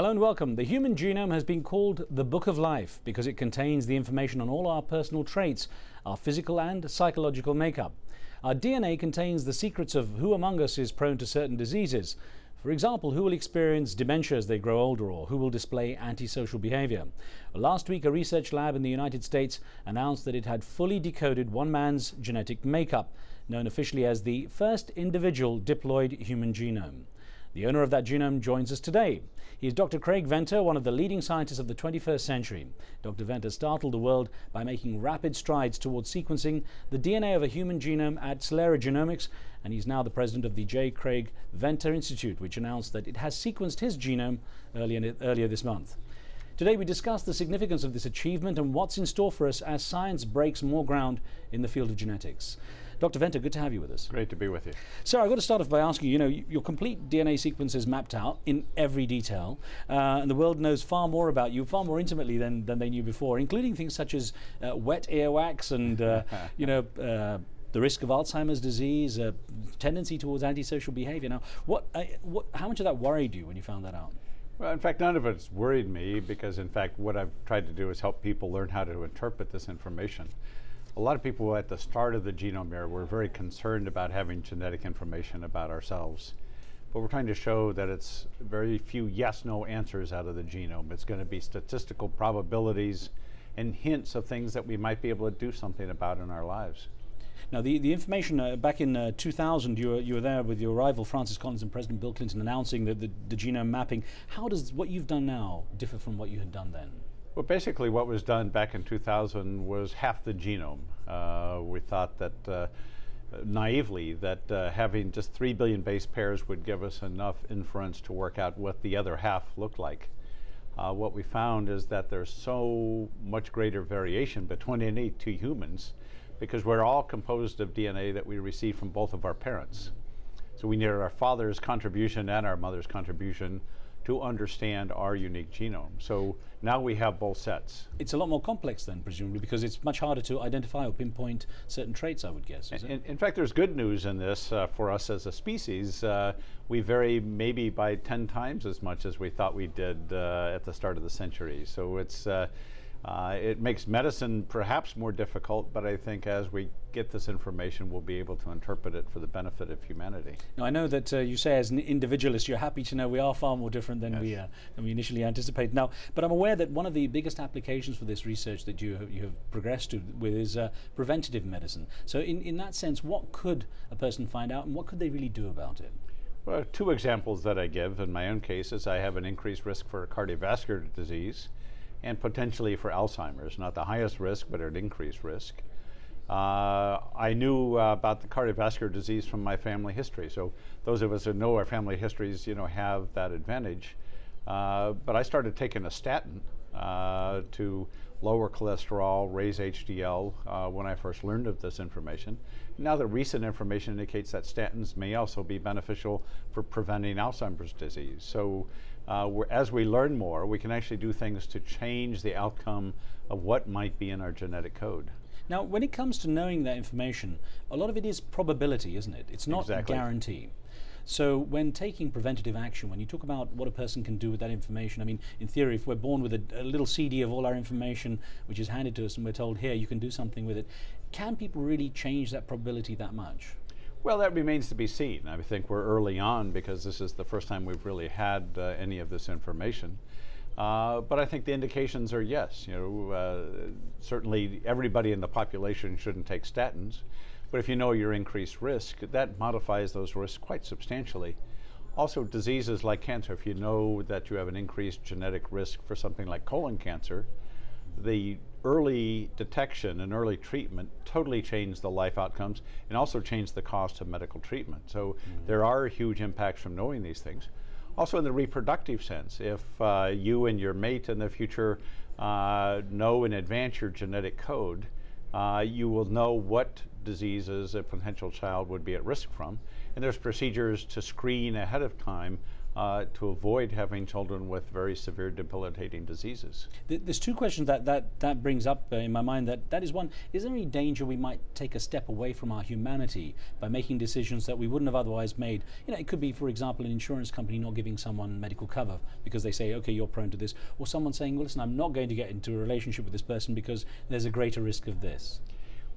Hello and welcome. The human genome has been called the Book of Life because it contains the information on all our personal traits, our physical and psychological makeup. Our DNA contains the secrets of who among us is prone to certain diseases. For example, who will experience dementia as they grow older, or who will display antisocial behavior. Last week, a research lab in the United States announced that it had fully decoded one man's genetic makeup, known officially as the first individual diploid human genome. The owner of that genome joins us today. He is Dr. Craig Venter, one of the leading scientists of the 21st century. Dr. Venter startled the world by making rapid strides towards sequencing the DNA of a human genome at Celera Genomics, and he's now the president of the J. Craig Venter Institute, which announced that it has sequenced his genome earlier this month. Today we discuss the significance of this achievement and what's in store for us as science breaks more ground in the field of genetics. Dr. Venter, good to have you with us. Great to be with you. Sir, I've got to start off by asking you, your complete DNA sequence is mapped out in every detail, and the world knows far more about you, far more intimately than they knew before, including things such as wet earwax and, the risk of Alzheimer's disease, tendency towards antisocial behavior. Now, how much of that worried you when you found that out? Well, in fact, none of it's worried me because, in fact, what I've tried to do is help people learn how to interpret this information. A lot of people at the start of the genome era were very concerned about having genetic information about ourselves. But we're trying to show that it's very few yes-no answers out of the genome. It's going to be statistical probabilities and hints of things that we might be able to do something about in our lives. Now, the information back in 2000, you were there with your rival Francis Collins and President Bill Clinton announcing the genome mapping. How does what you've done now differ from what you had done then? Well, basically what was done back in 2000 was half the genome. We thought that naively that having just 3 billion base pairs would give us enough inference to work out what the other half looked like. What we found is that there's so much greater variation between any two humans because we're all composed of DNA that we receive from both of our parents. So we need our father's contribution and our mother's contribution to understand our unique genome. So now we have both sets. It's a lot more complex then, presumably, because it's much harder to identify or pinpoint certain traits, I would guess, is it? In fact, there's good news in this for us as a species. We vary maybe by 10 times as much as we thought we did at the start of the century. So it makes medicine perhaps more difficult, but I think as we get this information, we'll be able to interpret it for the benefit of humanity. Now, I know that you say as an individualist, you're happy to know we are far more different than yes. we initially anticipated. Now, but I'm aware that one of the biggest applications for this research that you have progressed with is preventative medicine. So in that sense, what could a person find out and what could they really do about it? Well, two examples that I give in my own case is I have an increased risk for cardiovascular disease and potentially for Alzheimer's, not the highest risk, but an increased risk. I knew about the cardiovascular disease from my family history, so those of us who know our family histories, have that advantage. But I started taking a statin to lower cholesterol, raise HDL when I first learned of this information. Now the recent information indicates that statins may also be beneficial for preventing Alzheimer's disease. So as we learn more, we can actually do things to change the outcome of what might be in our genetic code. Now, when it comes to knowing that information, a lot of it is probability, isn't it? It's not exactly. a guarantee. So when taking preventative action, when you talk about what a person can do with that information, I mean, in theory, if we're born with a little CD of all our information, which is handed to us and we're told, here, you can do something with it, can people really change that probability that much? Well, that remains to be seen. I think we're early on because this is the first time we've really had any of this information. But I think the indications are yes. Certainly everybody in the population shouldn't take statins. But if you know your increased risk, that modifies those risks quite substantially. Also, diseases like cancer, if you know that you have an increased genetic risk for something like colon cancer, the early detection and early treatment totally change the life outcomes and also change the cost of medical treatment. So there are huge impacts from knowing these things. Also in the reproductive sense, if you and your mate in the future know in advance your genetic code, you will know what diseases a potential child would be at risk from. And there's procedures to screen ahead of time to avoid having children with very severe debilitating diseases. There's two questions that brings up in my mind. That is one, is there any danger we might take a step away from our humanity by making decisions that we wouldn't have otherwise made? You know, it could be, for example, an insurance company not giving someone medical cover because they say, okay, you're prone to this, or someone saying, well, listen, I'm not going to get into a relationship with this person because there's a greater risk of this.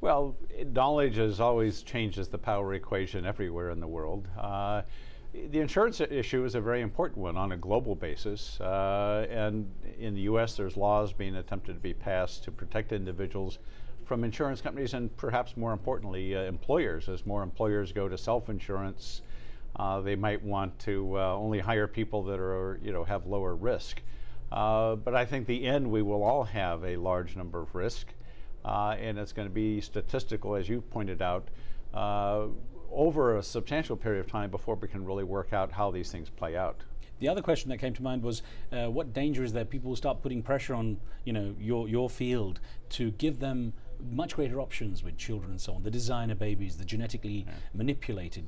Well, knowledge as always changes the power equation everywhere in the world. The insurance issue is a very important one on a global basis, and in the U.S. there's laws being attempted to be passed to protect individuals from insurance companies and perhaps more importantly employers. As more employers go to self-insurance, they might want to only hire people that are, have lower risk. But I think the end we will all have a large number of risk, and it's going to be statistical, as you pointed out, over a substantial period of time before we can really work out how these things play out. The other question that came to mind was, what danger is there? People will start putting pressure on, your field to give them much greater options with children and so on, the designer babies, the genetically manipulated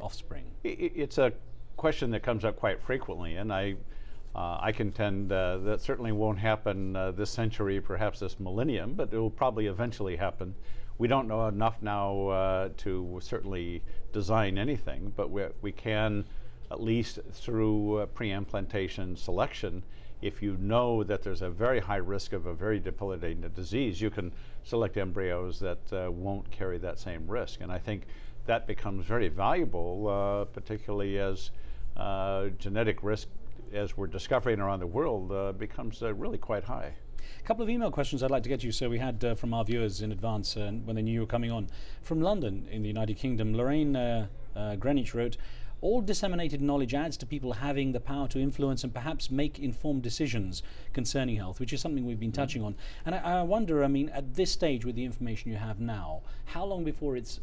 offspring. It's a question that comes up quite frequently, and I contend that certainly won't happen this century, perhaps this millennium, but it will probably eventually happen. We don't know enough now to certainly design anything, but we can, at least through pre-implantation selection, if you know that there's a very high risk of a very debilitating disease, you can select embryos that won't carry that same risk. And I think that becomes very valuable, particularly as genetic risk, as we're discovering around the world, becomes really quite high. A couple of email questions I'd like to get to you. So we had from our viewers in advance when they knew you were coming on. From London in the United Kingdom, Lorraine Greenwich wrote, all disseminated knowledge adds to people having the power to influence and perhaps make informed decisions concerning health, which is something we've been touching on. And I wonder, I mean, at this stage with the information you have now, how long before it's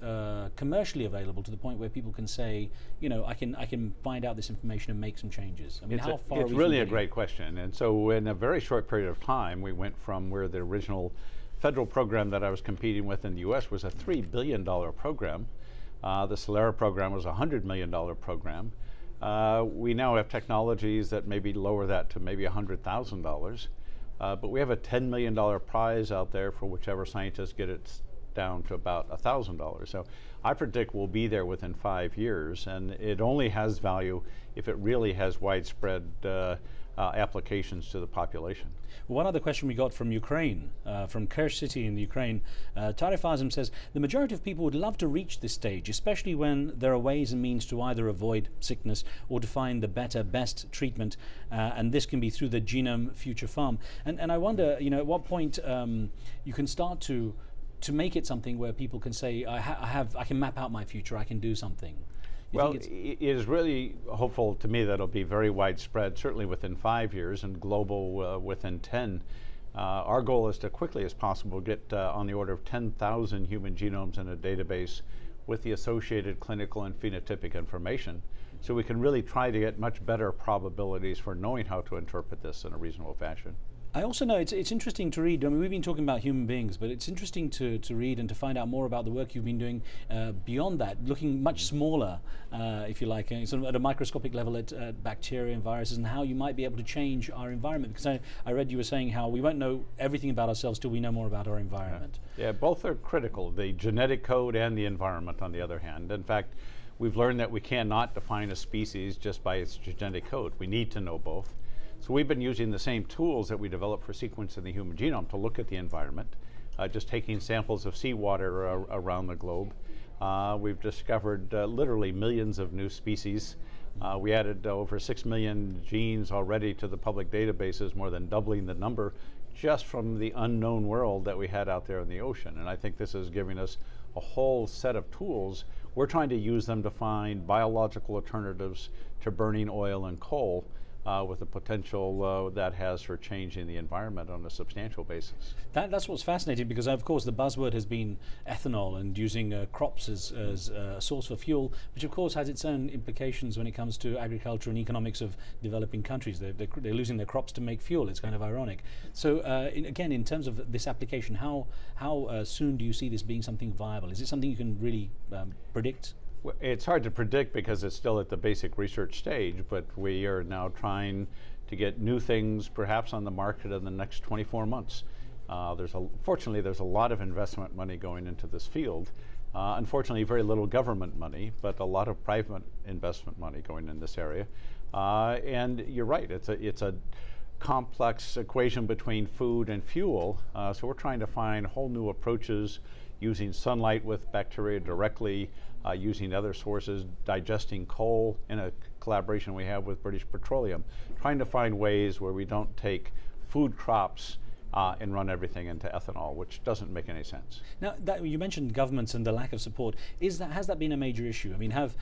commercially available to the point where people can say, I can find out this information and make some changes? I mean, how far are we? It's really a great question. And so in a very short period of time, we went from where the original federal program that I was competing with in the US was a $3 billion program. The Celera program was a $100 million program. We now have technologies that maybe lower that to maybe $100,000. But we have a $10 million prize out there for whichever scientists get it down to about $1,000. So I predict we'll be there within 5 years, and it only has value if it really has widespread applications to the population. One other question we got from Ukraine, from Kerch City in the Ukraine, Tarif Azam says, the majority of people would love to reach this stage, especially when there are ways and means to either avoid sickness or to find the best treatment, and this can be through the Genome Future Farm. And I wonder, at what point you can start to make it something where people can say, I can map out my future, I can do something. Well, it is really hopeful to me that it'll be very widespread, certainly within 5 years, and global within 10. Our goal is to quickly as possible get on the order of 10,000 human genomes in a database with the associated clinical and phenotypic information, so we can really try to get much better probabilities for knowing how to interpret this in a reasonable fashion. I also know it's interesting to read. I mean, we've been talking about human beings, but it's interesting to read and to find out more about the work you've been doing beyond that, looking much smaller, if you like, sort of at a microscopic level at bacteria and viruses, and how you might be able to change our environment. Because I read you were saying how we won't know everything about ourselves till we know more about our environment. Yeah, both are critical, the genetic code and the environment on the other hand. In fact, we've learned that we cannot define a species just by its genetic code. We need to know both. So we've been using the same tools that we developed for sequencing the human genome to look at the environment, just taking samples of seawater around the globe. We've discovered literally millions of new species. We added over 6 million genes already to the public databases, more than doubling the number just from the unknown world that we had out there in the ocean. And I think this is giving us a whole set of tools. We're trying to use them to find biological alternatives to burning oil and coal, with the potential that has for changing the environment on a substantial basis. That's what's fascinating, because of course the buzzword has been ethanol and using crops as a source for fuel, which of course has its own implications when it comes to agriculture and economics of developing countries. They're losing their crops to make fuel. It's kind of ironic. So again, in terms of this application, how soon do you see this being something viable? Is it something you can really predict? It's hard to predict because it's still at the basic research stage, but we are now trying to get new things perhaps on the market in the next 24 months. Fortunately, there's a lot of investment money going into this field. Unfortunately, very little government money, but a lot of private investment money going in this area. And you're right, it's a complex equation between food and fuel. So we're trying to find whole new approaches using sunlight with bacteria directly, using other sources, digesting coal in a collaboration we have with British Petroleum, trying to find ways where we don't take food crops and run everything into ethanol, which doesn't make any sense. Now, you mentioned governments and the lack of support. Has that been a major issue? I mean, have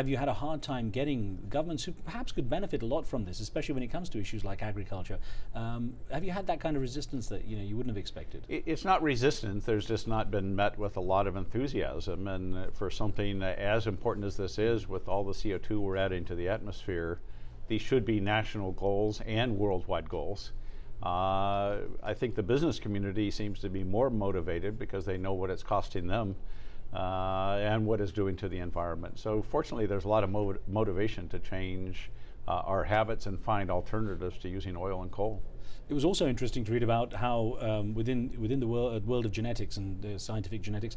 you had a hard time getting governments who perhaps could benefit a lot from this, especially when it comes to issues like agriculture? Have you had that kind of resistance that you wouldn't have expected? It's not resistance. There's just not been met with a lot of enthusiasm. And for something as important as this is, with all the CO2 we're adding to the atmosphere, these should be national goals and worldwide goals. I think the business community seems to be more motivated because they know what it's costing them and what it's doing to the environment. So fortunately, there's a lot of motivation to change our habits and find alternatives to using oil and coal. It was also interesting to read about how within the world of genetics and scientific genetics,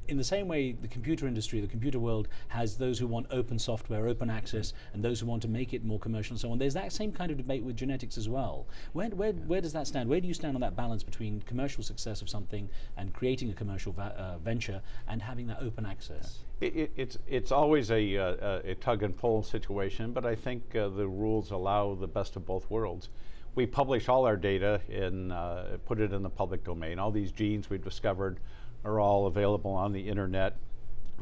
in the same way the computer industry, the computer world has those who want open software, open access, and those who want to make it more commercial and so on. There's that same kind of debate with genetics as well. Where does that stand? Where do you stand on that balance between commercial success of something and creating a commercial venture and having that open access? It's always a tug and pull situation, but I think the rules allow the best of both worlds. We publish all our data and put it in the public domain. All these genes we've discovered are all available on the internet.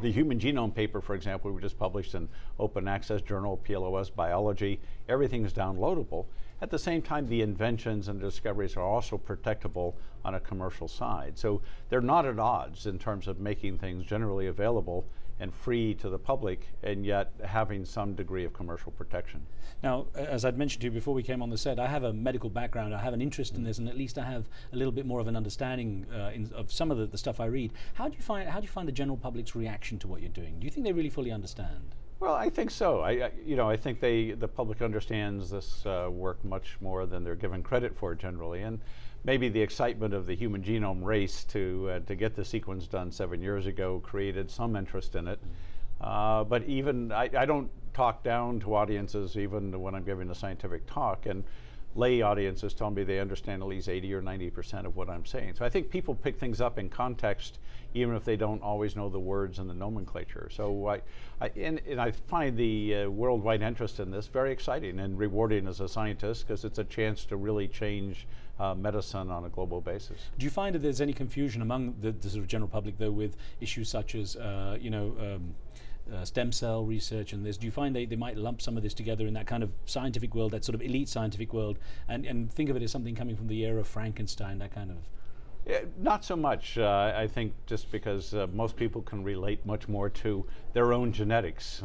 The Human Genome paper, for example, we just published in Open Access Journal, PLOS Biology. Everything is downloadable. At the same time, the inventions and discoveries are also protectable on a commercial side. So they're not at odds in terms of making things generally available and free to the public, and yet having some degree of commercial protection. Now, as I'd mentioned to you before we came on the set, I have a medical background, I have an interest in this, and at least I have a little bit more of an understanding of some of the stuff I read. How do you find the general public's reaction to what you're doing? Do you think they really fully understand? Well, I think so. I think the public understands this work much more than they're given credit for generally, and maybe the excitement of the human genome race to get the sequence done 7 years ago created some interest in it. But even I don't talk down to audiences even when I'm giving a scientific talk, and lay audiences tell me they understand at least 80 or 90% of what I'm saying. So I think people pick things up in context even if they don't always know the words and the nomenclature. So I find the worldwide interest in this very exciting and rewarding as a scientist, because it's a chance to really change medicine on a global basis. Do you find that there's any confusion among the sort of general public, though, with issues such as stem cell research and this? Do you find they might lump some of this together in that kind of scientific world, that sort of elite scientific world, and think of it as something coming from the era of Frankenstein, that kind of? Not so much. I think just because most people can relate much more to their own genetics.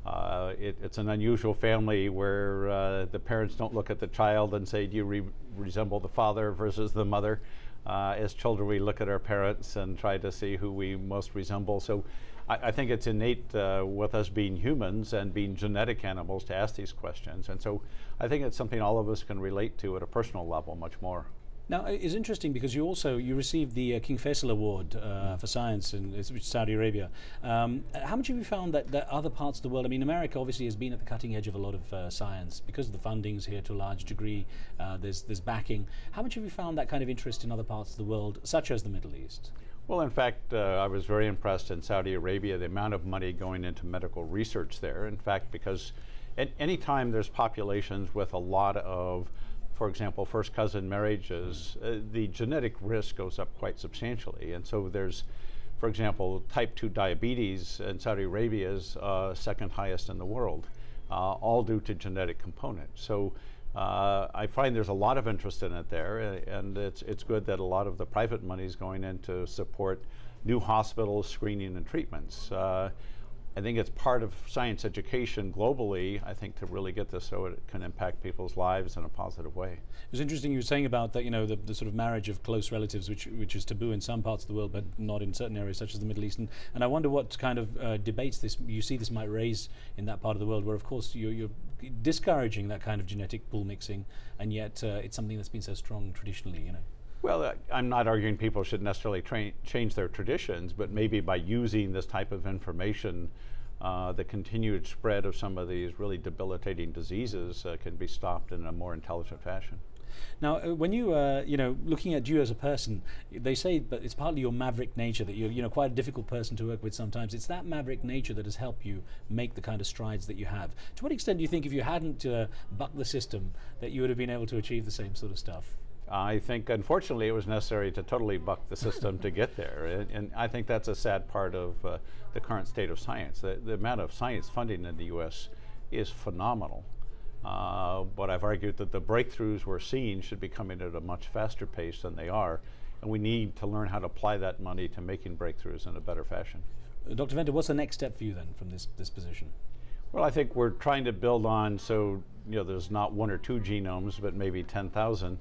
It's an unusual family where the parents don't look at the child and say, do you resemble the father versus the mother? As children, we look at our parents and try to see who we most resemble. So I think it's innate with us being humans and being genetic animals to ask these questions. And so I think it's something all of us can relate to at a personal level much more. Now, it's interesting because you received the King Faisal Award for science in Saudi Arabia. How much have you found that other parts of the world, I mean, America obviously has been at the cutting edge of a lot of science because of the fundings here to a large degree, there's backing. How much have you found that kind of interest in other parts of the world, such as the Middle East? Well, in fact, I was very impressed in Saudi Arabia, the amount of money going into medical research there. In fact, because any time there's populations with a lot of, for example, first cousin marriages, the genetic risk goes up quite substantially. And so there's, for example, type 2 diabetes in Saudi Arabia is second highest in the world, all due to genetic components. So I find there's a lot of interest in it there, and it's good that a lot of the private money is going in to support new hospitals, screening and treatments. I think it's part of science education globally, I think, to really get this so it can impact people's lives in a positive way. It was interesting you were saying about that, you know, the sort of marriage of close relatives, which is taboo in some parts of the world, but not in certain areas such as the Middle East. And I wonder what kind of debates you see this might raise in that part of the world, where of course you're discouraging that kind of genetic pool mixing, and yet it's something that's been so strong traditionally, you know. Well, I'm not arguing people should necessarily change their traditions, but maybe by using this type of information, the continued spread of some of these really debilitating diseases can be stopped in a more intelligent fashion. Now, when you know, looking at you as a person, they say that it's partly your maverick nature, that you're, you know, quite a difficult person to work with sometimes. It's that maverick nature that has helped you make the kind of strides that you have. To what extent do you think if you hadn't bucked the system, that you would have been able to achieve the same sort of stuff? I think, unfortunately, it was necessary to totally buck the system to get there. And I think that's a sad part of the current state of science. The amount of science funding in the U.S. is phenomenal. But I've argued that the breakthroughs we're seeing should be coming at a much faster pace than they are. And we need to learn how to apply that money to making breakthroughs in a better fashion. Dr. Venter, what's the next step for you then from this position? Well, I think we're trying to build on, so you know, there's not 1 or 2 genomes, but maybe 10,000.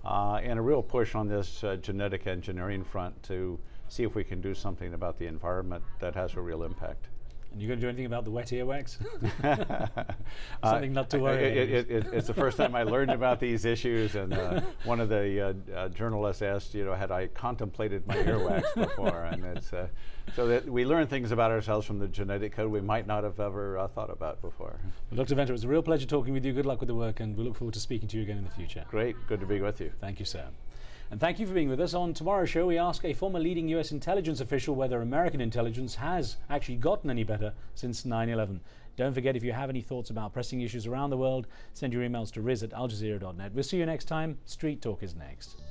And a real push on this genetic engineering front to see if we can do something about the environment that has a real impact. And you're going to do anything about the wet earwax? Something not to worry about. It's the first time I learned about these issues, and one of the journalists asked, you know, had I contemplated my earwax before? And it's so that we learn things about ourselves from the genetic code we might not have ever thought about before. Well, Dr. Venter, it was a real pleasure talking with you. Good luck with the work, and we look forward to speaking to you again in the future. Great, good to be with you. Thank you, sir. And thank you for being with us. On tomorrow's show, we ask a former leading US intelligence official whether American intelligence has actually gotten any better since 9/11. Don't forget, if you have any thoughts about pressing issues around the world, send your emails to riz@aljazeera.net. We'll see you next time. Street Talk is next.